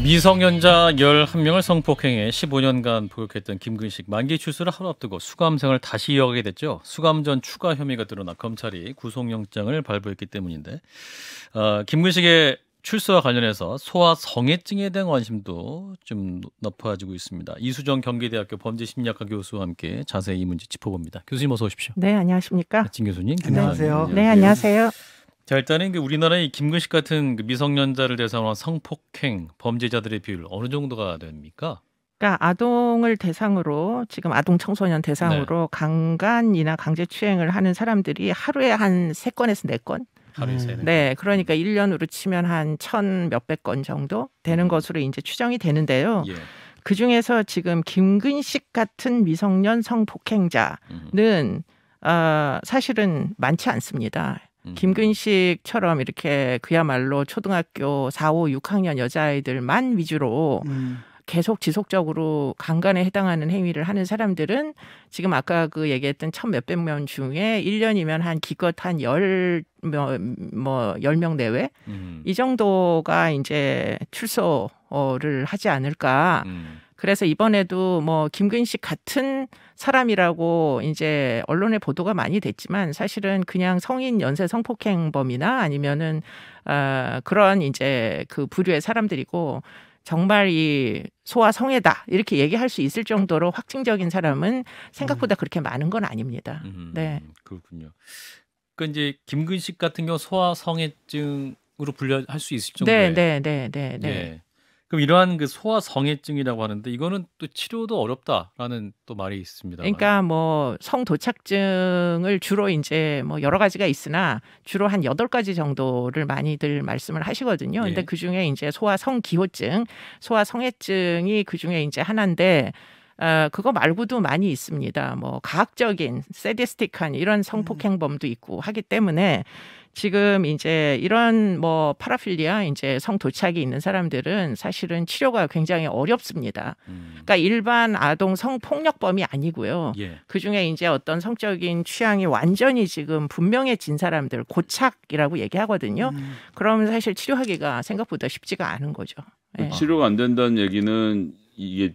미성년자 11명을 성폭행해 15년간 복역했던 김근식 만기 출소를 하루 앞두고 수감생을 다시 이어가게 됐죠. 수감 전 추가 혐의가 드러나 검찰이 구속영장을 발부했기 때문인데 김근식의 출소와 관련해서 소아 성애증에 대한 관심도 좀 높아지고 있습니다. 이수정 경기대학교 범죄심리학과 교수와 함께 자세히 이 문제 짚어봅니다. 교수님 어서 오십시오. 네, 안녕하십니까. 진 교수님. 안녕하세요. 네, 안녕하세요. 자, 일단은 우리나라의 김근식 같은 미성년자를 대상으로 한 성폭행 범죄자들의 비율 어느 정도가 됩니까? 그러니까 아동을 대상으로 지금 아동 청소년 대상으로 강간이나 강제추행을 하는 사람들이 하루에 한 3건에서 4건. 하루에 3, 4건. 네, 그러니까 1년으로 치면 한 1,000 몇백 건 정도 되는 것으로 이제 추정이 되는데요. 예. 그 중에서 지금 김근식 같은 미성년 성폭행자는 사실은 많지 않습니다. 김근식처럼 이렇게 그야말로 초등학교 4, 5, 6학년 여자아이들만 위주로 계속 지속적으로 강간에 해당하는 행위를 하는 사람들은 지금 아까 그 얘기했던 1,000 몇백 명 중에 1년이면 한 기껏 한 10명 내외 이 정도가 이제 출소를 하지 않을까. 그래서 이번에도 뭐 김근식 같은 사람이라고 이제 언론에 보도가 많이 됐지만 사실은 그냥 성인 연쇄 성폭행범이나 아니면은 그런 이제 그 부류의 사람들이고 정말 이 소아 성애다 이렇게 얘기할 수 있을 정도로 확증적인 사람은 생각보다 그렇게 많은 건 아닙니다. 네, 그렇군요. 그러니까 이제 김근식 같은 경우 소아 성애증으로 분류할 수 있을 정도에. 네. 예. 그럼 이러한 그 소아 성애증이라고 하는데 이거는 또 치료도 어렵다라는 또 말이 있습니다. 그러니까 뭐 성도착증을 주로 이제 뭐 여러 가지가 있으나 주로 한 8가지 정도를 많이들 말씀을 하시거든요. 근데 그 중에 이제 소아 성기호증, 소아 성애증이 그 중에 이제 하나인데 그거 말고도 많이 있습니다. 뭐 가학적인 세디스틱한 이런 성폭행범도 있고 하기 때문에 지금 이제 이런 뭐 파라필리아 이제 성도착이 있는 사람들은 사실은 치료가 굉장히 어렵습니다. 그러니까 일반 아동 성폭력범이 아니고요. 그 중에 이제 어떤 성적인 취향이 완전히 지금 분명해진 사람들 고착이라고 얘기하거든요. 그러면 사실 치료하기가 생각보다 쉽지가 않은 거죠. 네. 치료가 안 된다는 얘기는 이게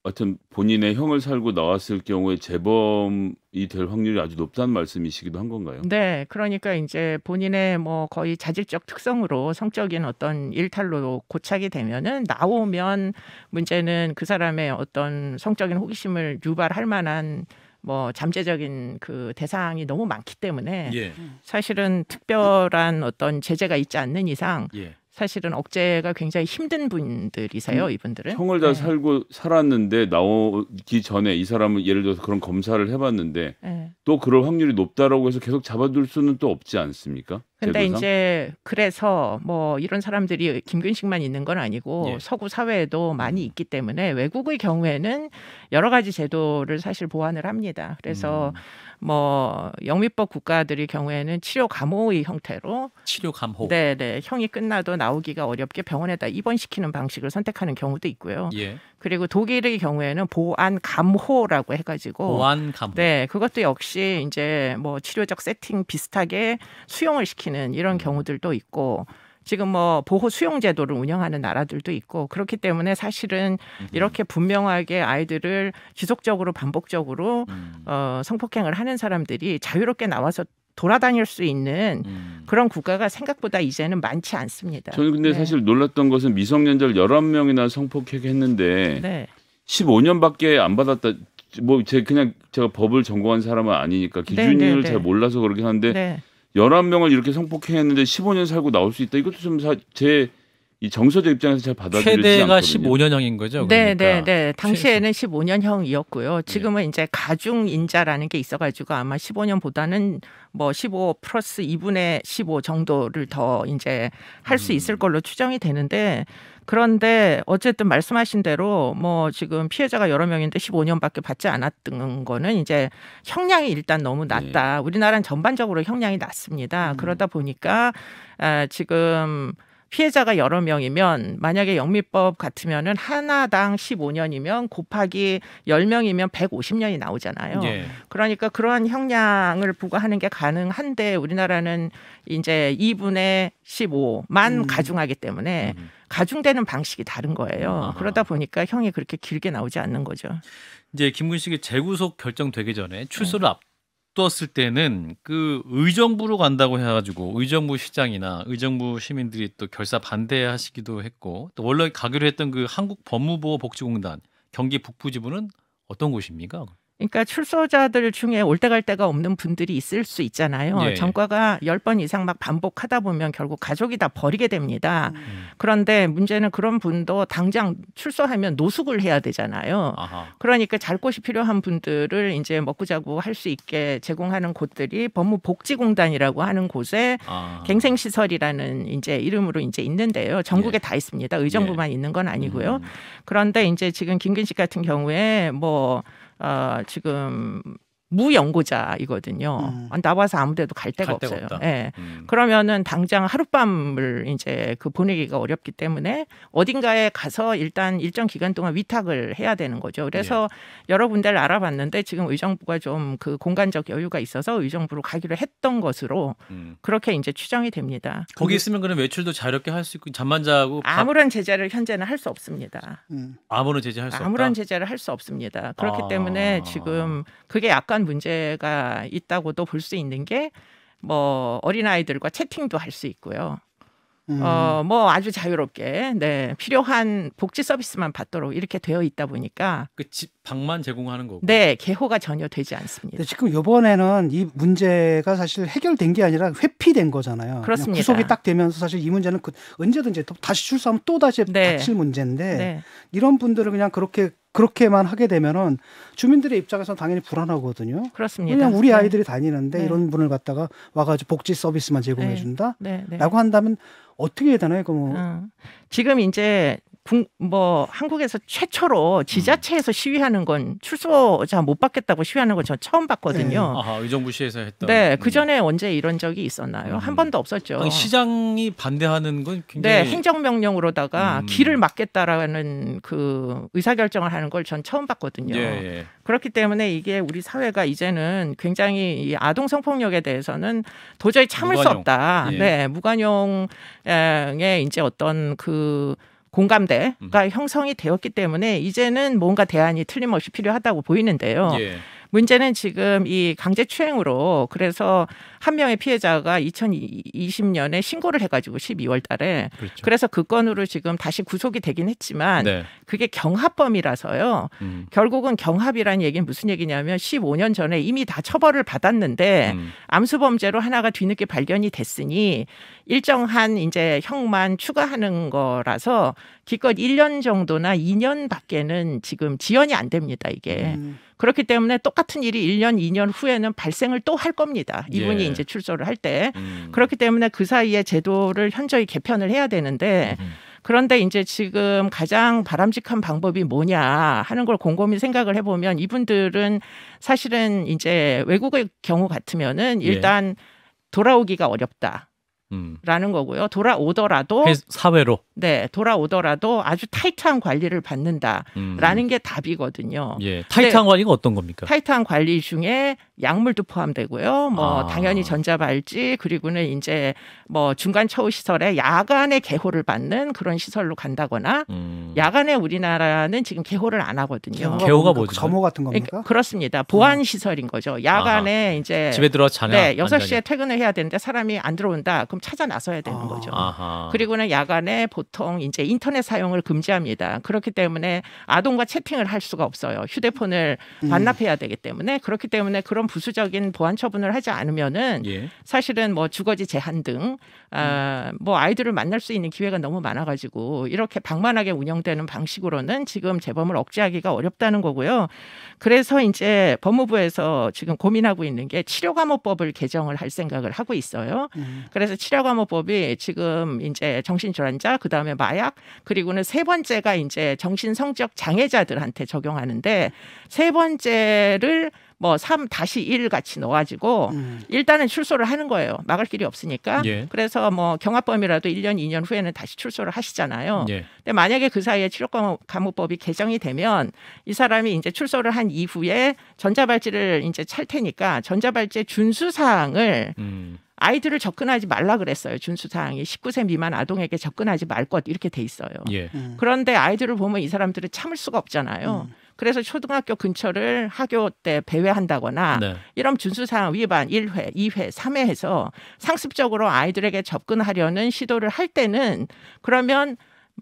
하여튼 본인의 형을 살고 나왔을 경우에 재범이 될 확률이 아주 높다는 말씀이시기도 한 건가요? 네, 그러니까 이제 본인의 뭐 거의 자질적 특성으로 성적인 어떤 일탈로 고착이 되면은 나오면 문제는 그 사람의 어떤 성적인 호기심을 유발할 만한 뭐 잠재적인 그 대상이 너무 많기 때문에 사실은 특별한 어떤 제재가 있지 않는 이상 사실은 억제가 굉장히 힘든 분들이세요, 이분들은. 형을 다 살고 살았는데 나오기 전에 이 사람은 예를 들어서 그런 검사를 해봤는데 또 그럴 확률이 높다라고 해서 계속 잡아둘 수는 또 없지 않습니까? 근데 제도상? 이제 그래서 뭐 이런 사람들이 김근식만 있는 건 아니고 서구 사회에도 많이 있기 때문에 외국의 경우에는 여러 가지 제도를 사실 보완을 합니다. 그래서 뭐 영미법 국가들의 경우에는 치료 감호의 형태로 치료 감호. 네, 형이 끝나도 나오기가 어렵게 병원에다 입원시키는 방식을 선택하는 경우도 있고요. 그리고 독일의 경우에는 보안 감호라고 해가지고 보안 감호. 네, 그것도 역시 이제 뭐 치료적 세팅 비슷하게 수용을 시키는 이런 경우들도 있고 지금 뭐 보호 수용 제도를 운영하는 나라들도 있고 그렇기 때문에 사실은 이렇게 분명하게 아이들을 지속적으로 반복적으로 성폭행을 하는 사람들이 자유롭게 나와서 돌아다닐 수 있는 그런 국가가 생각보다 이제는 많지 않습니다. 저는 근데 사실 놀랐던 것은 미성년자를 11명이나 성폭행했는데 15년밖에 안 받았다. 뭐 제가 법을 전공한 사람은 아니니까 기준을 잘 몰라서 그러긴 한데 11명을 이렇게 성폭행했는데 15년 살고 나올 수 있다. 이것도 좀 제 이 정서적 입장에서 잘 받아들이지 최대가 않거든요. 15년형인 거죠. 그러니까. 네. 당시에는 15년형이었고요. 지금은 이제 가중인자라는 게 있어가지고 아마 15년보다는 뭐 15 플러스 2분의 15 정도를 더 이제 할 수 있을 걸로 추정이 되는데 그런데 어쨌든 말씀하신 대로 뭐 지금 피해자가 여러 명인데 15년밖에 받지 않았던 거는 이제 형량이 일단 너무 낮다. 우리나라는 전반적으로 형량이 낮습니다. 그러다 보니까 지금 피해자가 여러 명이면 만약에 영미법 같으면은 하나당 15년이면 곱하기 10명이면 150년이 나오잖아요. 그러니까 그러한 형량을 부과하는 게 가능한데 우리나라는 이제 2분의 15만 가중하기 때문에 가중되는 방식이 다른 거예요. 아하. 그러다 보니까 형이 그렇게 길게 나오지 않는 거죠. 이제 김근식이 재구속 결정되기 전에 출소를 앞두었을 때는 그 의정부로 간다고 해가지고 의정부 시장이나 의정부 시민들이 또 결사 반대하시기도 했고 또 원래 가기로 했던 그 한국법무보호복지공단 경기 북부지부는 어떤 곳입니까? 그러니까 출소자들 중에 올 때 갈 데가 없는 분들이 있을 수 있잖아요. 예. 전과가 10번 이상 막 반복하다 보면 결국 가족이 다 버리게 됩니다. 그런데 문제는 그런 분도 당장 출소하면 노숙을 해야 되잖아요. 아하. 그러니까 잘 곳이 필요한 분들을 이제 먹고 자고 할 수 있게 제공하는 곳들이 법무복지공단이라고 하는 곳에 갱생시설이라는 이제 이름으로 이제 있는데요. 전국에 다 있습니다. 의정부만 있는 건 아니고요. 그런데 이제 지금 김근식 같은 경우에 지금 무연고자이거든요. 나와서 아무데도 갈 데가 없어요. 예. 그러면은 당장 하룻밤을 이제 그 보내기가 어렵기 때문에 어딘가에 가서 일단 일정 기간 동안 위탁을 해야 되는 거죠. 그래서 여러 군데를 알아봤는데 지금 의정부가 좀 그 공간적 여유가 있어서 의정부로 가기로 했던 것으로 그렇게 이제 추정이 됩니다. 거기 있으면 그럼 외출도 자유롭게 할 수 있고 잠만 자고 아무런 제재를 현재는 할 수 없습니다. 아무런 제재할 수 없다. 아무런 제재를 할 수 없습니다. 그렇기 때문에 지금 그게 약간 문제가 있다고도 볼 수 있는 게 뭐 어린아이들과 채팅도 할 수 있고요. 뭐 아주 자유롭게 필요한 복지 서비스만 받도록 이렇게 되어 있다 보니까 그 집 방만 제공하는 거고. 네, 개호가 전혀 되지 않습니다. 지금 이번에는 이 문제가 사실 해결된 게 아니라 회피된 거잖아요. 그렇습니다. 구속이 딱 되면서 사실 이 문제는 언제든지 다시 출소하면 또 다시 닥칠 문제인데 이런 분들을 그냥 그렇게만 하게 되면은 주민들의 입장에서는 당연히 불안하거든요. 그렇습니다. 그냥 우리 아이들이 다니는데 이런 분을 갖다가 와가지고 복지 서비스만 제공해 준다라고 한다면 어떻게 해야 되나요? 지금 이제 한국에서 최초로 지자체에서 시위하는 건 출소자 못 받겠다고 시위하는 건 전 처음 봤거든요. 아하, 의정부시에서 했던. 네, 그 전에 언제 이런 적이 있었나요? 한 번도 없었죠. 아니, 시장이 반대하는 건 굉장히 행정명령으로다가 길을 막겠다라는 그 의사결정을 하는 걸 전 처음 봤거든요. 그렇기 때문에 이게 우리 사회가 이제는 굉장히 이 아동 성폭력에 대해서는 도저히 참을 수 없다. 무관용의 이제 어떤 그 공감대가 형성이 되었기 때문에 이제는 뭔가 대안이 틀림없이 필요하다고 보이는데요. 문제는 지금 이 강제추행으로 그래서 한 명의 피해자가 2020년에 신고를 해가지고 12월 달에 그래서 그 건으로 지금 다시 구속이 되긴 했지만 그게 경합범이라서요. 결국은 경합이라는 얘기는 무슨 얘기냐면 15년 전에 이미 다 처벌을 받았는데 암수범죄로 하나가 뒤늦게 발견이 됐으니 일정한 이제 형만 추가하는 거라서 기껏 1년 정도나 2년밖에는 지금 지연이 안 됩니다, 이게. 그렇기 때문에 똑같은 일이 1년, 2년 후에는 발생을 또 할 겁니다. 이분이 이제 출소를 할 때. 그렇기 때문에 그 사이에 제도를 현저히 개편을 해야 되는데 그런데 이제 지금 가장 바람직한 방법이 뭐냐 하는 걸 곰곰이 생각을 해보면 이분들은 사실은 이제 외국의 경우 같으면은 일단 돌아오기가 어렵다. 라는 거고요. 돌아오더라도 사회로 돌아오더라도 아주 타이트한 관리를 받는다라는 게 답이거든요. 타이트한 관리가 어떤 겁니까? 타이트한 관리 중에 약물도 포함되고요. 당연히 전자발찌 그리고는 이제 중간 처우 시설에 야간에 개호를 받는 그런 시설로 간다거나 야간에 우리나라는 지금 개호를 안 하거든요. 개호가 뭐죠? 점호 같은 겁니까? 그렇습니다. 보안 시설인 거죠. 야간에 이제 집에 들어와 자냐? 6시에 퇴근을 해야 되는데 사람이 안 들어온다. 그럼 찾아 나서야 되는 거죠. 그리고는 야간에 보통 이제 인터넷 사용을 금지합니다. 그렇기 때문에 아동과 채팅을 할 수가 없어요. 휴대폰을 반납해야 되기 때문에 그렇기 때문에 그런 부수적인 보안 처분을 하지 않으면은 사실은 주거지 제한 등 아이들을 만날 수 있는 기회가 너무 많아가지고 이렇게 방만하게 운영되는 방식으로는 지금 재범을 억제하기가 어렵다는 거고요. 그래서 이제 법무부에서 지금 고민하고 있는 게 치료감호법을 개정을 할 생각을 하고 있어요. 그래서 치료감호법이 지금 이제 정신질환자, 그 다음에 마약, 그리고는 세 번째가 이제 정신성적 장애자들한테 적용하는데 세 번째를 3-1 같이 넣어가지고 일단은 출소를 하는 거예요. 막을 길이 없으니까. 그래서 경합범이라도 1년, 2년 후에는 다시 출소를 하시잖아요. 근데 만약에 그 사이에 치료감호법이 개정이 되면 이 사람이 이제 출소를 한 이후에 전자발찌를 이제 찰 테니까 전자발찌의 준수사항을 아이들을 접근하지 말라 그랬어요. 준수사항이 19세 미만 아동에게 접근하지 말 것 이렇게 돼 있어요. 예. 그런데 아이들을 보면 이 사람들은 참을 수가 없잖아요. 그래서 초등학교 근처를 학교 때 배회한다거나 네. 이런 준수사항 위반 1회, 2회, 3회 해서 상습적으로 아이들에게 접근하려는 시도를 할 때는 그러면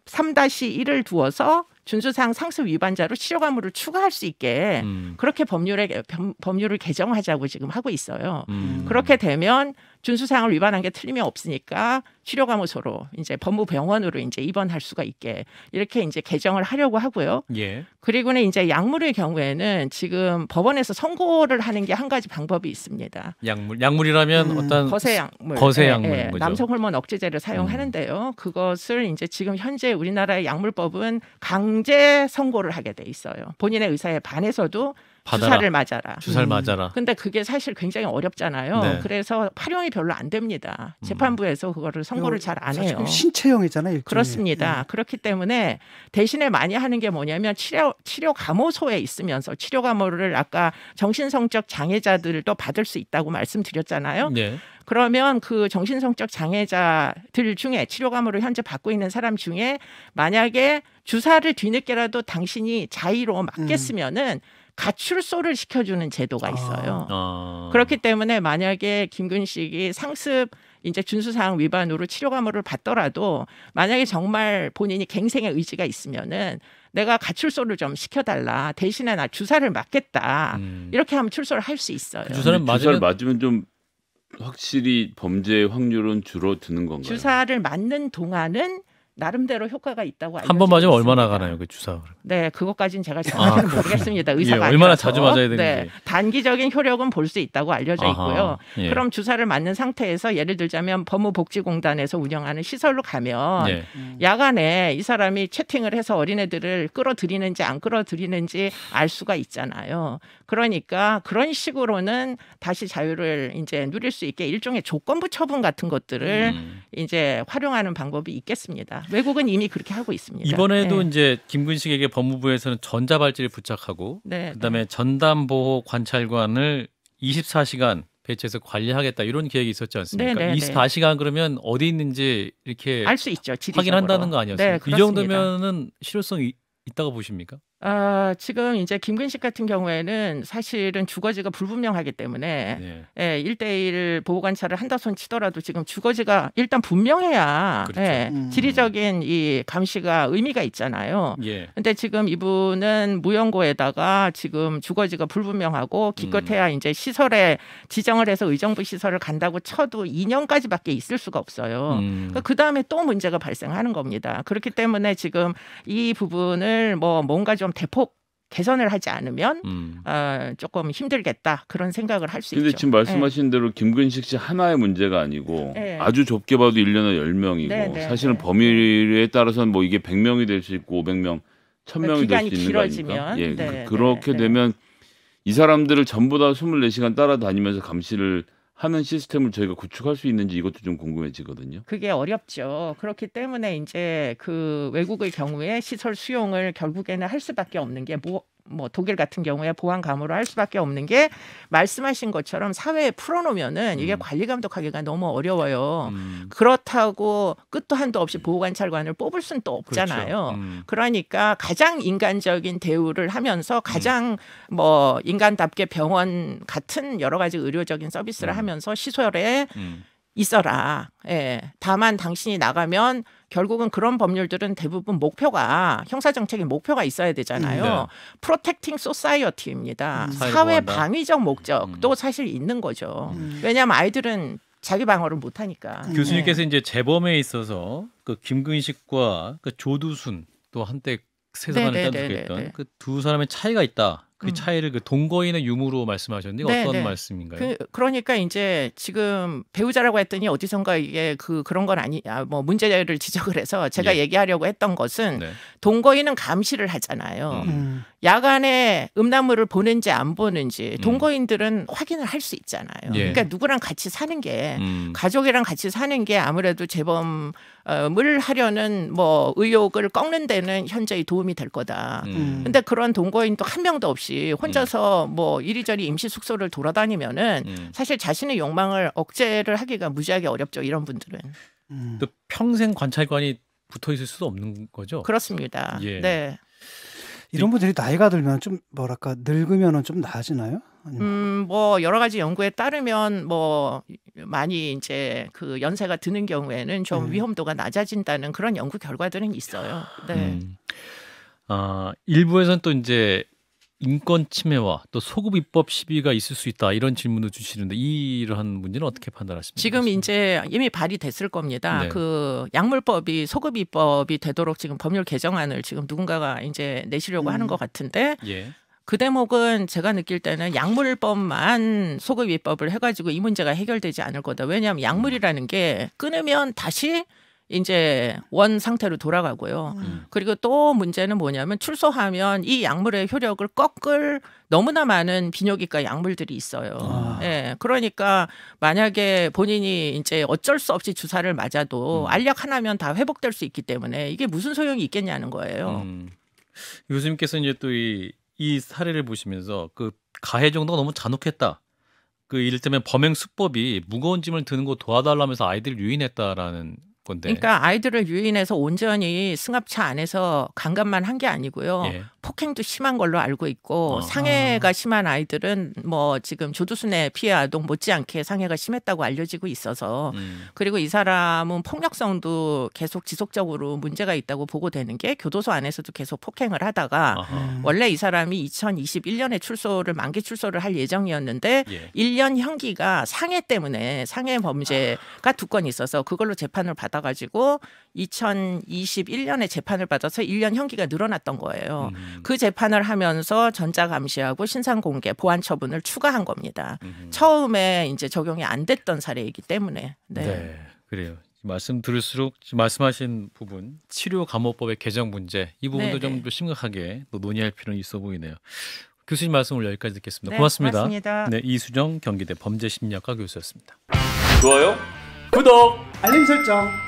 3-1을 두어서 준수사항 상습 위반자로 치료과목을 추가할 수 있게 그렇게 법률을 개정하자고 지금 하고 있어요. 그렇게 되면 준수사항을 위반한 게 틀림이 없으니까 치료과목소로 이제 법무병원으로 이제 입원할 수가 있게 이렇게 이제 개정을 하려고 하고요. 예. 그리고는 이제 약물의 경우에는 지금 법원에서 선고를 하는 게 한 가지 방법이 있습니다. 약물이라면 어떤 거세약물, 거세약물 예, 남성 호르몬 억제제를 사용하는데요. 그것을 이제 지금 현재 우리나라의 약물법은 강제 선고를 하게 돼 있어요. 본인의 의사에 반해서도 주사를 맞아라. 주사를 맞아라. 근데 그게 사실 굉장히 어렵잖아요. 네. 그래서 활용이 별로 안 됩니다. 재판부에서 그거를 선고를 잘 안 해요. 신체형이잖아요. 일종의. 그렇습니다. 그렇기 때문에 대신에 많이 하는 게 뭐냐면 치료 감호소에 있으면서 치료 감호를 아까 정신성적 장애자들도 받을 수 있다고 말씀드렸잖아요. 네. 그러면 그 정신성적 장애자들 중에 치료 감호를 현재 받고 있는 사람 중에 만약에 주사를 뒤늦게라도 당신이 자의로 맞겠으면은 가출소를 시켜주는 제도가 있어요. 그렇기 때문에 만약에 김근식이 상습 이제 준수사항 위반으로 치료감호를 받더라도 만약에 정말 본인이 갱생의 의지가 있으면은 내가 가출소를 좀 시켜달라. 대신에 나 주사를 맞겠다. 이렇게 하면 출소를 할 수 있어요. 주사를 맞으면 좀 확실히 범죄 확률은 줄어드는 건가요? 주사를 맞는 동안은 나름대로 효과가 있다고 알려져 한 번 맞으면 있습니다. 얼마나 가나요, 그 주사? 네, 그것까지는 제가 정확히는 모르겠습니다. 의사가 예, 얼마나 아니라서. 자주 맞아야 되는지. 네, 단기적인 효력은 볼 수 있다고 알려져 있고요. 예. 그럼 주사를 맞는 상태에서 예를 들자면 법무복지공단에서 운영하는 시설로 가면 예. 야간에 이 사람이 채팅을 해서 어린애들을 끌어들이는지 안 끌어들이는지 알 수가 있잖아요. 그러니까 그런 식으로는 다시 자유를 이제 누릴 수 있게 일종의 조건부 처분 같은 것들을 이제 활용하는 방법이 있겠습니다. 외국은 이미 그렇게 하고 있습니다. 이번에도 네. 이제 김근식에게 법무부에서는 전자발찌를 부착하고 그다음에 전담보호 관찰관을 24시간 배치해서 관리하겠다 이런 계획이 있었지 않습니까? 24시간 그러면 어디 있는지 이렇게 알 수 있죠. 지리적으로. 확인한다는 거 아니었어요? 네, 이 정도면은 실효성이 있다고 보십니까? 지금 이제 김근식 같은 경우에는 사실은 주거지가 불분명하기 때문에 1:1 보호관찰을 한다 손 치더라도 지금 주거지가 일단 분명해야 그렇죠. 지리적인 이 감시가 의미가 있잖아요. 근데 지금 이분은 무연고에다가 지금 주거지가 불분명하고 기껏해야 이제 시설에 지정을 해서 의정부 시설을 간다고 쳐도 2년까지밖에 있을 수가 없어요. 그 다음에 또 문제가 발생하는 겁니다. 그렇기 때문에 지금 이 부분을 뭔가 좀 대폭 개선을 하지 않으면 조금 힘들겠다 그런 생각을 할 수 있죠. 근데 지금 말씀하신 대로 김근식 씨 하나의 문제가 아니고 아주 좁게 봐도 1년에 10명이고 사실은 범위에 따라서는 뭐 이게 100명이 될 수 있고 500명, 1000명이 될 수 있는 거 아닙니까? 예, 그렇게 되면 이 사람들을 전부 다 24시간 따라다니면서 감시를 하는 시스템을 저희가 구축할 수 있는지 이것도 좀 궁금해지거든요. 그게 어렵죠. 그렇기 때문에 이제 그 외국의 경우에 시설 수용을 결국에는 할 수밖에 없는 게 뭐 독일 같은 경우에 보안 감호를 할 수밖에 없는 게 말씀하신 것처럼 사회에 풀어놓으면은 이게 관리 감독하기가 너무 어려워요. 그렇다고 끝도 한도 없이 보호관찰관을 뽑을 수는 또 없잖아요. 그러니까 가장 인간적인 대우를 하면서 가장 뭐 인간답게 병원 같은 여러 가지 의료적인 서비스를 하면서 시설에 있어라. 다만 당신이 나가면 결국은 그런 법률들은 대부분 목표가 형사정책의 목표가 있어야 되잖아요. 프로텍팅 소사이어티입니다. 사회 방위적 목적도 사실 있는 거죠. 왜냐하면 아이들은 자기 방어를 못하니까. 교수님께서 이제 재범에 있어서 그 김근식과 그 조두순 또 한때 세상을 딴독했던 그 두 사람의 차이가 있다. 그 차이를 그 동거인의 유무로 말씀하셨는데 어떤 말씀인가요? 그러니까 이제 지금 배우자라고 했더니 어디선가 이게 그런 건 뭐 문제를 지적을 해서 제가 얘기하려고 했던 것은 동거인은 감시를 하잖아요. 야간에 음란물을 보는지 안 보는지 동거인들은 확인을 할 수 있잖아요. 그러니까 누구랑 같이 사는 게 가족이랑 같이 사는 게 아무래도 재범을 하려는 뭐 의욕을 꺾는 데는 현저히 도움이 될 거다. 근데 그런 동거인도 한 명도 없이 없이 혼자서 뭐 이리저리 임시 숙소를 돌아다니면은 사실 자신의 욕망을 억제를 하기가 무지하게 어렵죠. 이런 분들은. 또 평생 관찰관이 붙어 있을 수도 없는 거죠. 그렇습니다. 예. 네. 이런 분들이 나이가 들면 좀 뭐랄까 늙으면은 좀 나아지나요? 뭐 여러 가지 연구에 따르면 뭐 많이 이제 그 연세가 드는 경우에는 좀 위험도가 낮아진다는 그런 연구 결과들은 있어요. 네. 일부에서는 또 이제 인권 침해와 또 소급 입법 시비가 있을 수 있다 이런 질문도 주시는데 이러한 문제는 어떻게 판단하십니까? 지금 이제 이미 발의됐을 겁니다. 네. 그 약물법이 소급 입법이 되도록 지금 법률 개정안을 지금 누군가가 이제 내시려고 하는 것 같은데 예. 그 대목은 제가 느낄 때는 약물법만 소급 입법을 해가지고 이 문제가 해결되지 않을 거다. 왜냐하면 약물이라는 게 끊으면 다시 이제 원 상태로 돌아가고요. 그리고 또 문제는 뭐냐면 출소하면 이 약물의 효력을 꺾을 너무나 많은 비뇨기과 약물들이 있어요. 예, 그러니까 만약에 본인이 이제 어쩔 수 없이 주사를 맞아도 알약 하나면 다 회복될 수 있기 때문에 이게 무슨 소용이 있겠냐는 거예요. 교수님께서 이제 또 이 사례를 보시면서 그 가해 정도가 너무 잔혹했다. 그 이를테면 범행 수법이 무거운 짐을 드는 거 도와달라면서 아이들을 유인했다라는 건데. 그러니까 아이들을 유인해서 온전히 승합차 안에서 강간만 한 게 아니고요. 예. 폭행도 심한 걸로 알고 있고 상해가 심한 아이들은 뭐 지금 조두순의 피해 아동 못지않게 상해가 심했다고 알려지고 있어서 그리고 이 사람은 폭력성도 계속 지속적으로 문제가 있다고 보고되는 게 교도소 안에서도 계속 폭행을 하다가 원래 이 사람이 2021년에 만기 출소를 할 예정이었는데 1년 형기가 상해 때문에 상해 범죄가 2건 있어서 그걸로 재판을 받아가지고 2021년에 재판을 받아서 1년 형기가 늘어났던 거예요. 그 재판을 하면서 전자감시하고 신상공개 보안 처분을 추가한 겁니다. 처음에 이제 적용이 안 됐던 사례이기 때문에. 네, 그래요. 말씀 들을수록 말씀하신 부분 치료감호법의 개정 문제 이 부분도 좀 더 심각하게 또 논의할 필요는 있어 보이네요. 교수님 말씀을 여기까지 듣겠습니다. 네, 고맙습니다. 고맙습니다. 네, 이수정 경기대 범죄심리학과 교수였습니다. 좋아요. 구독. 알림 설정.